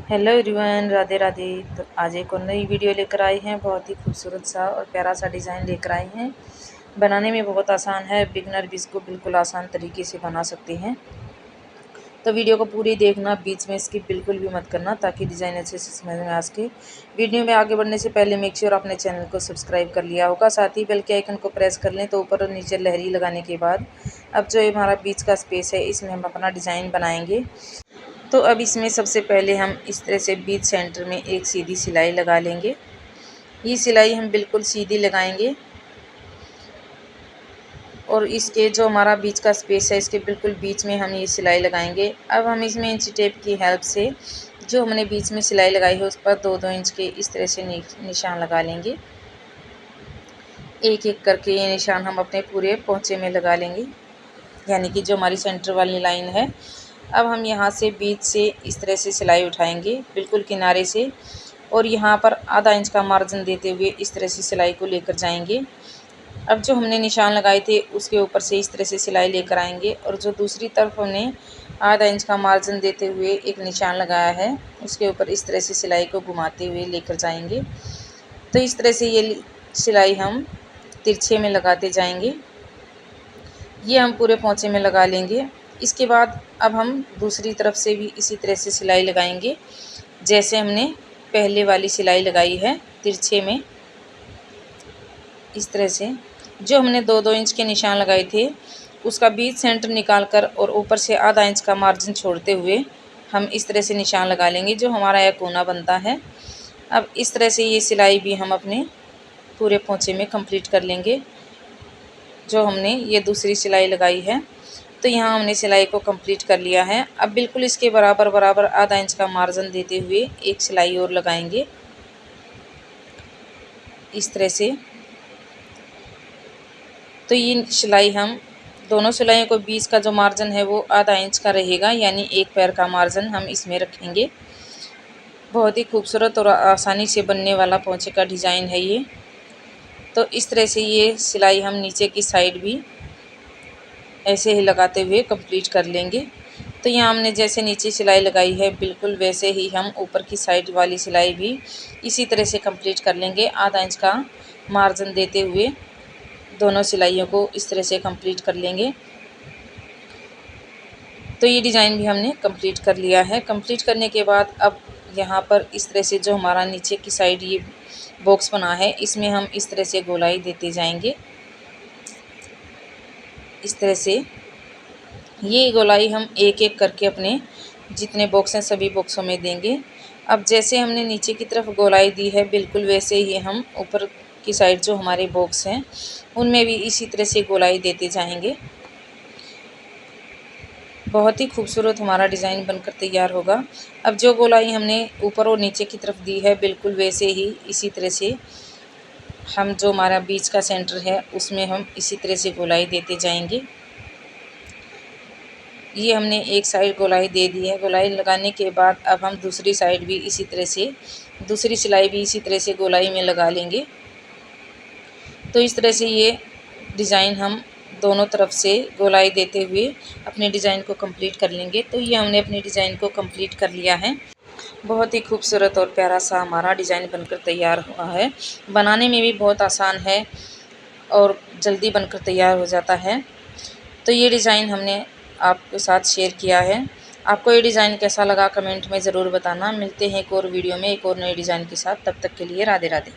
Hello everyone, Radhe Radhe. तो आज एक और नई वीडियो लेकर आए हैं। बहुत ही खूबसूरत सा और प्यारा सा डिज़ाइन लेकर आए हैं। बनाने में बहुत आसान है, बिगनर भी इसको बिल्कुल आसान तरीके से बना सकते हैं। तो वीडियो को पूरी देखना, बीच में स्किप बिल्कुल भी मत करना ताकि डिज़ाइन अच्छे से समझ में आ सके। वीडियो में आगे बढ़ने से पहले मेक श्योर अपने चैनल को सब्सक्राइब कर लिया होगा, साथ ही बेल के आइकन को प्रेस कर लें। तो ऊपर और नीचे लहरी लगाने के बाद अब जो हमारा बीच का स्पेस है, इसमें हम अपना डिज़ाइन बनाएंगे। तो अब इसमें सबसे पहले हम इस तरह से बीच सेंटर में एक सीधी सिलाई लगा लेंगे। ये सिलाई हम बिल्कुल सीधी लगाएंगे और इसके जो हमारा बीच का स्पेस है, इसके बिल्कुल बीच में हम ये सिलाई लगाएंगे। अब हम इसमें इंची टेप की हेल्प से जो हमने बीच में सिलाई लगाई है उस पर 2-2 इंच के इस तरह से निशान लगा लेंगे। एक एक करके ये निशान हम अपने पूरे पोंचे में लगा लेंगे, यानी कि जो हमारी सेंटर वाली लाइन है। अब हम यहाँ से बीच से इस तरह से सिलाई उठाएंगे बिल्कुल किनारे से, और यहाँ पर आधा इंच का मार्जिन देते हुए इस तरह से सिलाई को लेकर जाएंगे। अब जो हमने निशान लगाए थे उसके ऊपर से इस तरह से सिलाई लेकर आएंगे, और जो दूसरी तरफ हमने आधा इंच का मार्जिन देते हुए एक निशान लगाया है उसके ऊपर इस तरह से सिलाई को घुमाते हुए लेकर जाएंगे। तो इस तरह से ये सिलाई हम तिरछे में लगाते जाएंगे। ये हम पूरे पोंचे में लगा लेंगे। इसके बाद अब हम दूसरी तरफ से भी इसी तरह से सिलाई लगाएंगे, जैसे हमने पहले वाली सिलाई लगाई है तिरछे में। इस तरह से जो हमने 2-2 इंच के निशान लगाए थे उसका बीच सेंटर निकाल कर और ऊपर से आधा इंच का मार्जिन छोड़ते हुए हम इस तरह से निशान लगा लेंगे, जो हमारा यह कोना बनता है। अब इस तरह से ये सिलाई भी हम अपने पूरे पोंचे में कंप्लीट कर लेंगे। जो हमने ये दूसरी सिलाई लगाई है, तो यहाँ हमने सिलाई को कंप्लीट कर लिया है। अब बिल्कुल इसके बराबर बराबर आधा इंच का मार्जिन देते हुए एक सिलाई और लगाएंगे इस तरह से। तो ये सिलाई हम दोनों सिलाइयों को बीच का जो मार्जिन है वो आधा इंच का रहेगा, यानी एक पैर का मार्जिन हम इसमें रखेंगे। बहुत ही खूबसूरत और आसानी से बनने वाला पोंचे का डिज़ाइन है ये। तो इस तरह से ये सिलाई हम नीचे की साइड भी ऐसे ही लगाते हुए कंप्लीट कर लेंगे। तो यहाँ हमने जैसे नीचे सिलाई लगाई है बिल्कुल वैसे ही हम ऊपर की साइड वाली सिलाई भी इसी तरह से कंप्लीट कर लेंगे। आधा इंच का मार्जिन देते हुए दोनों सिलाइयों को इस तरह से कंप्लीट कर लेंगे। तो ये डिज़ाइन भी हमने कंप्लीट कर लिया है। कंप्लीट करने के बाद अब यहाँ पर इस तरह से जो हमारा नीचे की साइड ये बॉक्स बना है, इसमें हम इस तरह से गोलाई देते जाएंगे। इस तरह से ये गोलाई हम एक एक करके अपने जितने बॉक्स हैं सभी बॉक्सों में देंगे। अब जैसे हमने नीचे की तरफ गोलाई दी है बिल्कुल वैसे ही हम ऊपर की साइड जो हमारे बॉक्स हैं उनमें भी इसी तरह से गोलाई देते जाएंगे। बहुत ही खूबसूरत हमारा डिज़ाइन बनकर तैयार होगा। अब जो गोलाई हमने ऊपर और नीचे की तरफ दी है बिल्कुल वैसे ही इसी तरह से हम जो हमारा बीच का सेंटर है उसमें हम इसी तरह से गोलाई देते जाएंगे। ये हमने एक साइड गोलाई दे दी है। गोलाई लगाने के बाद अब हम दूसरी साइड भी इसी तरह से, दूसरी सिलाई भी इसी तरह से गोलाई में लगा लेंगे। तो इस तरह से ये डिज़ाइन हम दोनों तरफ से गोलाई देते हुए अपने डिज़ाइन को कंप्लीट कर लेंगे। तो ये हमने अपने डिज़ाइन को कंप्लीट कर लिया है। बहुत ही खूबसूरत और प्यारा सा हमारा डिज़ाइन बनकर तैयार हुआ है। बनाने में भी बहुत आसान है और जल्दी बनकर तैयार हो जाता है। तो ये डिज़ाइन हमने आपके साथ शेयर किया है। आपको ये डिज़ाइन कैसा लगा कमेंट में ज़रूर बताना। मिलते हैं एक और वीडियो में एक और नए डिज़ाइन के साथ। तब तक के लिए राधे राधे।